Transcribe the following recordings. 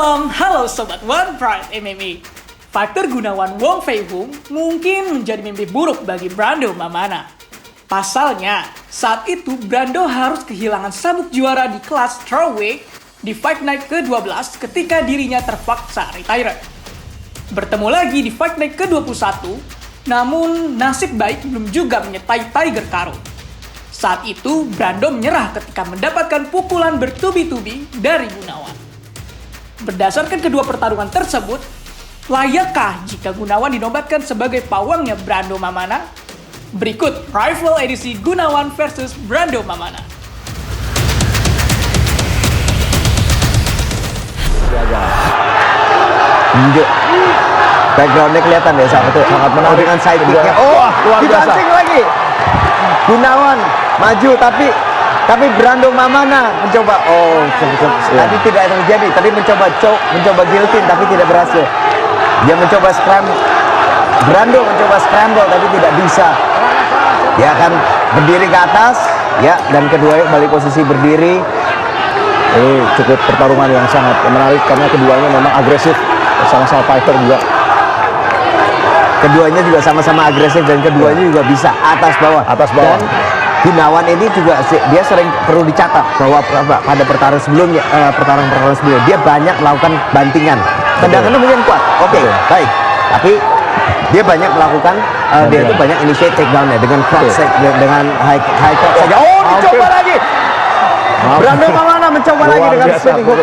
Halo Sobat One Pride MMA. Fighter Gunawan Wong Fei Hung mungkin menjadi mimpi buruk bagi Brando Mamana. Pasalnya, saat itu Brando harus kehilangan sabuk juara di kelas strawweight di Fight Night ke-12 ketika dirinya terpaksa retire. Bertemu lagi di Fight Night ke-21, namun nasib baik belum juga menyertai Tiger Carow. Saat itu, Brando menyerah ketika mendapatkan pukulan bertubi-tubi dari Gunawan. Berdasarkan kedua pertarungan tersebut, layakkah jika Gunawan dinobatkan sebagai pawangnya Brando Mamana? Berikut rival edisi Gunawan versus Brando Mamana. Backgroundnya kelihatan ya, sangat menarik dengan side kicknya. Oh, dibanting lagi. Gunawan maju tapi Brando Mamana mencoba. Tadi tidak terjadi. Tadi mencoba guillotine tapi tidak berhasil. Dia mencoba Brando mencoba scramble tapi tidak bisa. Dia akan berdiri ke atas, ya, dan kedua balik posisi berdiri. Ini cukup pertarungan yang sangat menarik karena keduanya memang agresif, sama-sama fighter juga. Keduanya juga sama-sama agresif dan keduanya juga bisa atas bawah. Dan Gunawan ini juga dia sering perlu dicatat bahwa pada pertarungan sebelumnya dia banyak melakukan bantingan. Tendangannya mungkin kuat, baik. Tapi dia banyak melakukan dia itu banyak initiate takedown-nya dengan cross dengan high cross saja. Oh, dicoba lagi. Brando Mamana mencoba lagi dengan spinning hook.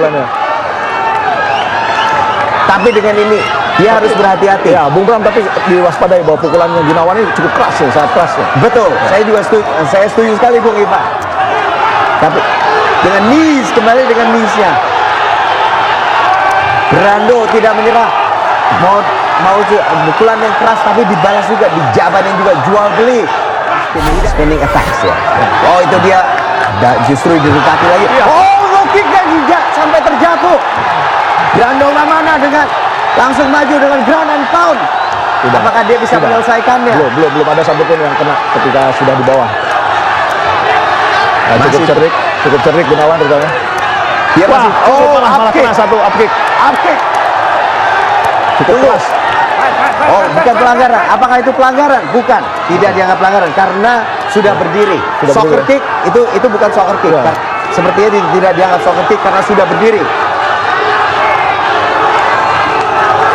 Tapi dengan ini dia harus berhati-hati. Ya, Bung Bram, tapi diwaspadai bahwa pukulannya Gunawan ini cukup keras ya, sangat keras ya. Betul, saya setuju sekali Bung Iva. Tapi dengan kembali dengan knees-nya. Brando tidak menyerah. Mau pukulan yang keras tapi dibalas juga, dijabanin juga, jual beli. Spinning attacks ya. Oh, itu dia justru didekati lagi. Oh, low kick-nya juga sampai terjatuh. Brando Mamana langsung maju dengan ground and pound. Apakah dia bisa menyelesaikannya? Belum ada satupun yang kena ketika sudah di bawah. Cukup cerdik Gunawan terutama. Dia masih malah kena satu up kick. Cukup keras. Oh, bukan pelanggaran. Apakah itu pelanggaran? Bukan. Tidak dianggap pelanggaran karena sudah berdiri. Soccer kick itu bukan soccer kick. Sepertinya tidak dianggap soccer kick karena sudah berdiri.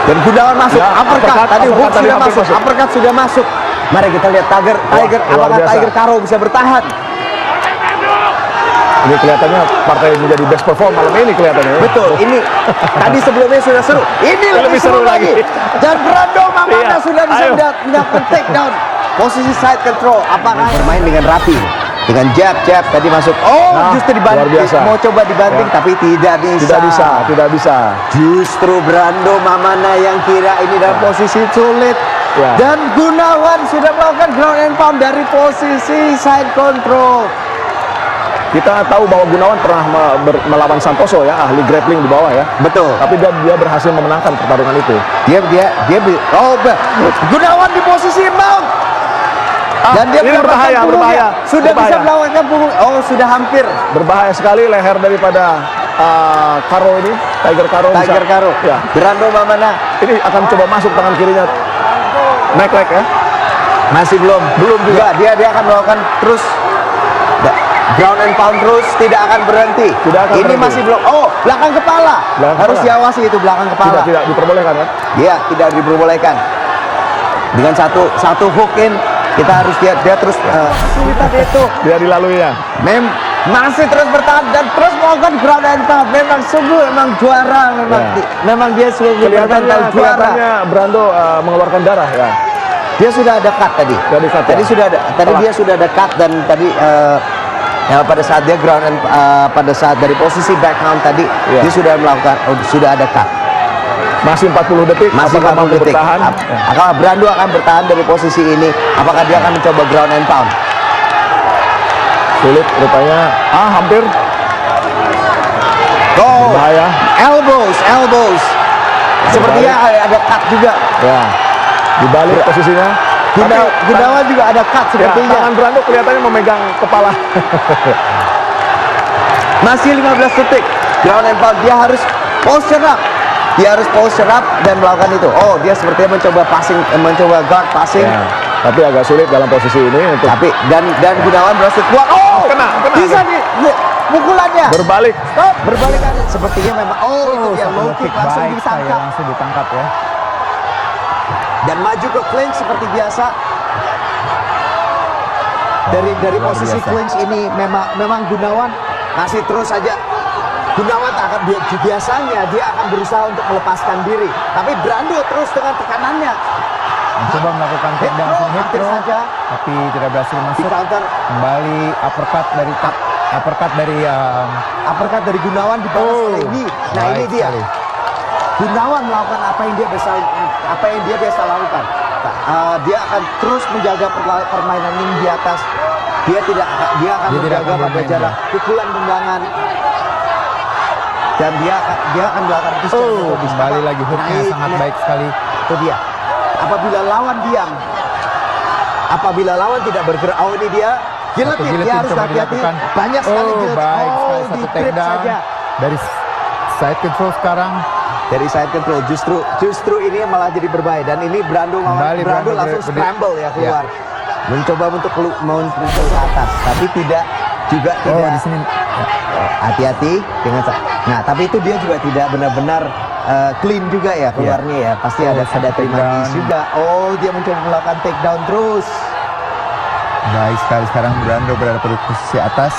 Dan Gunawan masuk, uppercut. Tadi hook sudah masuk, uppercut sudah masuk. Mari kita lihat apakah Tiger Carow bisa bertahan. Ini kelihatannya partai menjadi best perform malam ini kelihatannya. Betul, ini tadi sebelumnya sudah seru. Ini lebih seru lagi. Dan Brando Mamana sudah bisa mendapatkan takedown. Posisi side control, apakah bermain dengan rapi. Dengan jab tadi masuk. Justru dibanting. Mau coba dibanting tapi tidak bisa. Justru Brando Mamana yang kira ini dalam posisi sulit. Dan Gunawan sudah melakukan ground and pound dari posisi side control. Kita tahu bahwa Gunawan pernah melawan Santoso ya, ahli grappling di bawah ya. Betul. Tapi dia berhasil memenangkan pertarungan itu. Gunawan di posisi mount. Dan dia berbahaya. Sudah bisa melakukan punggung. Sudah hampir. Berbahaya sekali leher daripada Carow ini, Tiger Carow. Ya. Brando Mamana ini akan coba masuk tangan kirinya. Neck leg ya. Masih belum juga. Dia akan melakukan terus ground and pound terus, tidak akan berhenti. Masih belum. Belakang kepala. Harus diawasi itu belakang kepala. Tidak diperbolehkan ya? Iya, tidak diperbolehkan. Dengan satu hook in, kita harus lihat dia terus kesulitan itu. Dia dilaluinya. Masih terus bertahan dan terus melakukan ground and pound. Memang juara, memang dia sungguh juara. Kelihatannya Brando mengeluarkan darah ya. Dia sudah ada cut tadi. Dia sudah ada cut dan tadi pada saat dia ground and pada saat dari posisi backhand tadi dia sudah ada cut. Masih 40 detik. Apakah mampu bertahan? Apakah Brando akan bertahan dari posisi ini? Apakah dia akan mencoba ground and pound? Sulit rupanya. Hampir. Bahaya. Elbows. Sepertinya ada cut juga. Ya. Dibalik posisinya. Gunawan juga ada cut sepertinya. Tangan Brando kelihatannya memegang kepala. Masih 15 detik. Ground and pound, dia harus posture up. Dia harus posture up dan melakukan itu. Oh, dia sepertinya mencoba passing, mencoba guard passing. Ya, tapi agak sulit dalam posisi ini untuk Tapi dan Gunawan berhasil keluar. Oh, kena. bisa pukulannya. Berbalik. Stop, berbalik kan. Sepertinya memang itu dia low kick langsung Baik, ditangkap. langsung ditangkap ya. Dan maju ke clinch seperti biasa. Dari luar posisi biasa. clinch ini memang Gunawan masih terus saja. Gunawan biasanya dia akan berusaha untuk melepaskan diri, tapi Brando terus dengan tekanannya Mencoba melakukan Head takedown throw, head hampir throw, saja. tapi tidak berhasil di masuk. counter. Kembali uppercut Uppercut dari Gunawan dibalas oleh ini. Nah, ini baik dia. sekali. Gunawan melakukan apa yang dia biasa lakukan. Dia akan terus menjaga permainan ini di atas. Dia akan Dia tidak menjaga akan pada bermain, jarak pukulan tendangan. Dan dia akan melakukan itu secara metodis. Kembali lagi hooknya sangat baik sekali. Itu dia. Apabila lawan diam, apabila lawan tidak bergerak, ini dia Satu guillotine. guillotine Dia harus coba hati-hati. dilakukan. Banyak sekali guillotine. Baik sekali di satu trip takedown saja. dari side control sekarang. Dari side control justru ini malah jadi berbahaya. Dan ini Brando Kembali Brando langsung scramble ya keluar. Mencoba untuk ke atas, tapi tidak Di sini. hati-hati dengan nah, tapi itu dia juga tidak benar-benar clean juga ya keluarnya ya. Pasti ada terima takedown. juga. Oh, dia mencoba melakukan takedown terus. Baik sekali sekarang Brando berada pada posisi atas.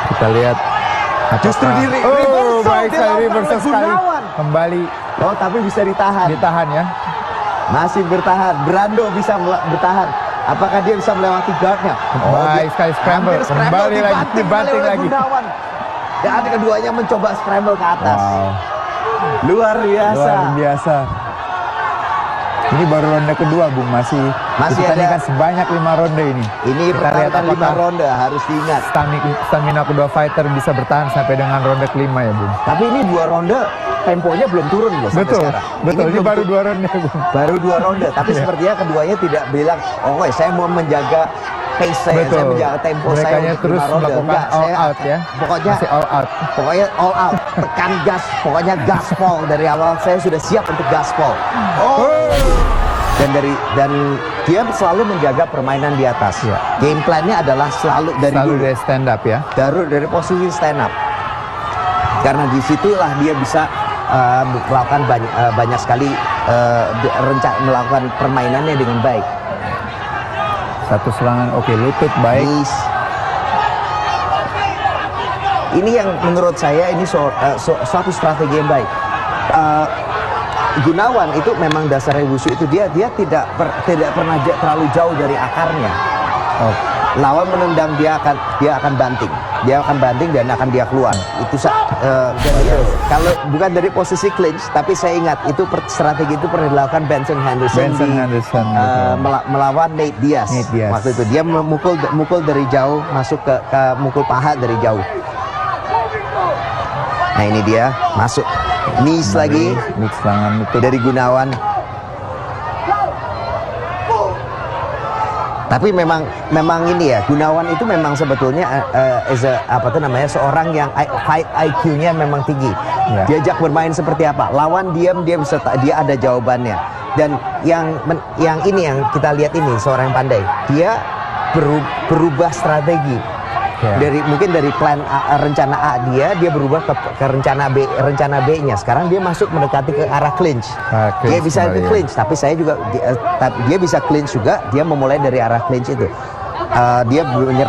Kita lihat. Justru di Oh, reversal baik sekali dilakukan reversal oleh sekali. Gunawan. Kembali Oh, tapi bisa ditahan. ditahan ya. Masih bertahan. Brando bisa bertahan. Apakah dia bisa melewati guardnya? Baik sekali scramble. Hampir Kembali lagi, dibanting oleh lagi. Gunawan. Dan keduanya mencoba scramble ke atas. Wow, Luar biasa. luar biasa. Ini baru ronde kedua, Bung. Masih dipertandingkan sebanyak 5 ronde ini. Ini Kita lihat pertarungan 5 apakah ronde, harus diingat. stamina kedua fighter bisa bertahan sampai dengan ronde kelima ya, Bung. Tapi ini 2 ronde, temponya belum turun loh sampai Betul, sekarang. betul. Ini belum baru turun. 2 ronde, Bung. Baru 2 ronde, tapi sepertinya keduanya tidak bilang, oh saya mau menjaga pace saya menjaga tempo saya Merekanya untuk terus 5 ronde. melakukan Enggak, all saya out ya. Pokoknya Masih all out. Pokoknya all out, tekan gas, pokoknya gaspol dari awal saya sudah siap untuk gaspol. Oh. Dan dia selalu menjaga permainan di atas. Ya. Game plan-nya adalah selalu dari stand up ya. dari posisi stand up. Karena disitulah dia bisa melakukan banyak sekali melakukan permainannya dengan baik. Satu serangan, oke, lutut baik. Knees. Ini yang menurut saya ini suatu strategi yang baik. Gunawan itu memang dasarnya wushu itu dia tidak pernah terlalu jauh dari akarnya. Oh, Lawan menendang dia akan banting dan akan dia keluar. Itu kalau bukan dari posisi clinch, tapi saya ingat itu strategi itu pernah dilakukan Benson Henderson melawan Nate Diaz. Waktu itu dia mukul dari jauh, masuk ke mukul paha dari jauh. Nah, ini dia masuk knees lagi serangan lutut dari Gunawan. Tapi memang ini ya, Gunawan itu memang sebetulnya seorang yang fight IQ-nya memang tinggi. Ya. Diajak bermain seperti apa, lawan diam dia ada jawabannya. Dan yang ini yang kita lihat ini seorang yang pandai, dia berubah strategi. Ya. Mungkin dari plan rencana A dia berubah ke rencana B-nya. Sekarang dia masuk mendekati ke arah clinch. Dia bisa ke clinch, tapi saya juga dia bisa clinch juga. Dia memulai dari arah clinch itu. Dia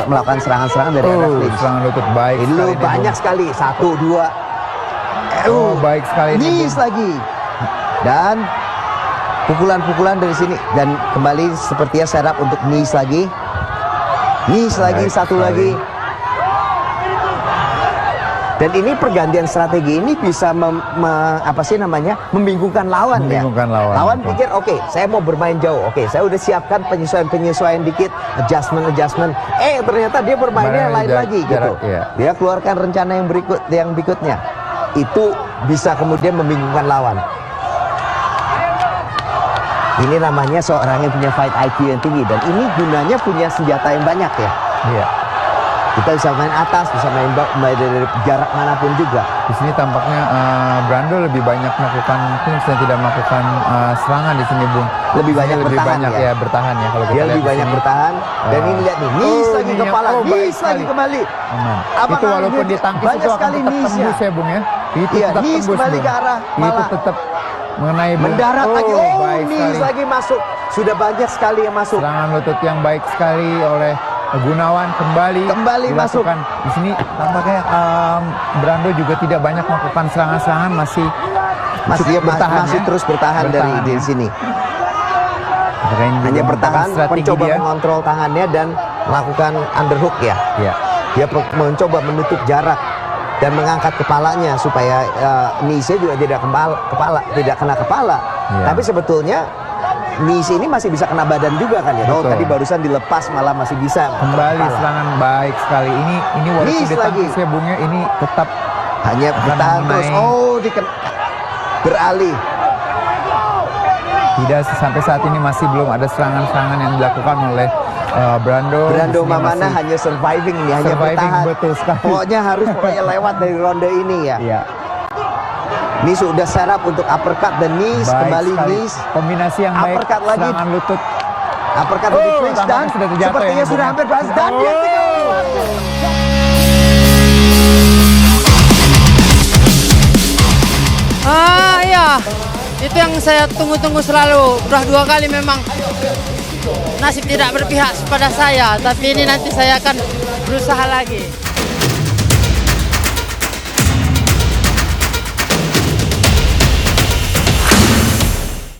melakukan serangan-serangan dari arah clinch. Serangan lutut baik. Ini banyak sekali. 1, 2. Baik sekali. Knees lagi. Dan pukulan-pukulan dari sini. Dan kembali sepertinya setup untuk knees lagi. Knees lagi, satu lagi. Dan ini pergantian strategi ini bisa membingungkan lawan ya. Lawan pikir oke, saya mau bermain jauh. Oke, saya udah siapkan penyesuaian dikit, adjustment. Ternyata dia bermainnya lain lagi gitu. Iya. Dia keluarkan rencana yang berikutnya. Itu bisa kemudian membingungkan lawan. Ini namanya seorang yang punya fight IQ yang tinggi, dan ini gunanya punya senjata yang banyak ya. Iya. Kita bisa main atas, bisa main dari jarak manapun juga. Di sini tampaknya Brando lebih banyak melakukan Kings dan tidak melakukan serangan di sini, Bung. Lebih banyak bertahan ya bertahan ya kalau kita Dia lihat lebih di banyak sini. bertahan. Dan ini lihat nih, Nis lagi ininya. kepala, baik Nis sekali. lagi kembali. Aman. Apakah Itu walaupun dia- ditangkis banyak itu akan sekali tetap Nisnya. tembus ya, Bung ya. Itu Iya, tetap Nis tembus, kembali Bung. ke arah Itu malah tetap mengenai Bung. mendarat lagi. Oh, baik Nis sekali. lagi masuk. Sudah banyak sekali yang masuk. Serangan lutut yang baik sekali oleh Gunawan kembali masuk. dilakukan. Di sini tampaknya Brando juga tidak banyak melakukan serangan-serangan, masih Dia bertahan masih ya. terus bertahan Bertahan dari ya. sini. Apakah ini juga Hanya bertahan, merupakan strategi mencoba dia? mengontrol tangannya dan melakukan underhook ya. Ya. Dia mencoba menutup jarak dan mengangkat kepalanya supaya Nise juga tidak tidak kena kepala. Ya. Tapi sebetulnya Nise ini masih bisa kena badan juga kan ya. Oh, Betul. tadi barusan dilepas malah masih bisa Kembali kepala. serangan baik sekali. Ini walaupun Nis ditangkis lagi. ya, Bung ya, ini tetap Hanya bertahan terus. mengenai- Oh, beralih. tidak sampai saat ini masih belum ada serangan-serangan yang dilakukan oleh Brando. Brando Di sini Mamana masih- hanya surviving ini, hanya Surviving, bertahan. betul sekali. Pokoknya lewat dari ronde ini ya. Iya. Nis sudah serap untuk uppercut dan Nis Baik kembali sekali. Nis. Kombinasi yang baik, Uppercut lagi. serangan lutut. Uppercut untuk clinch dan tampaknya sudah terjatuh sepertinya ya, sudah Bung. hampir berhasil dan dia Iya, itu yang saya tunggu-tunggu selalu. Udah 2 kali memang nasib tidak berpihak pada saya, tapi ini nanti saya akan berusaha lagi.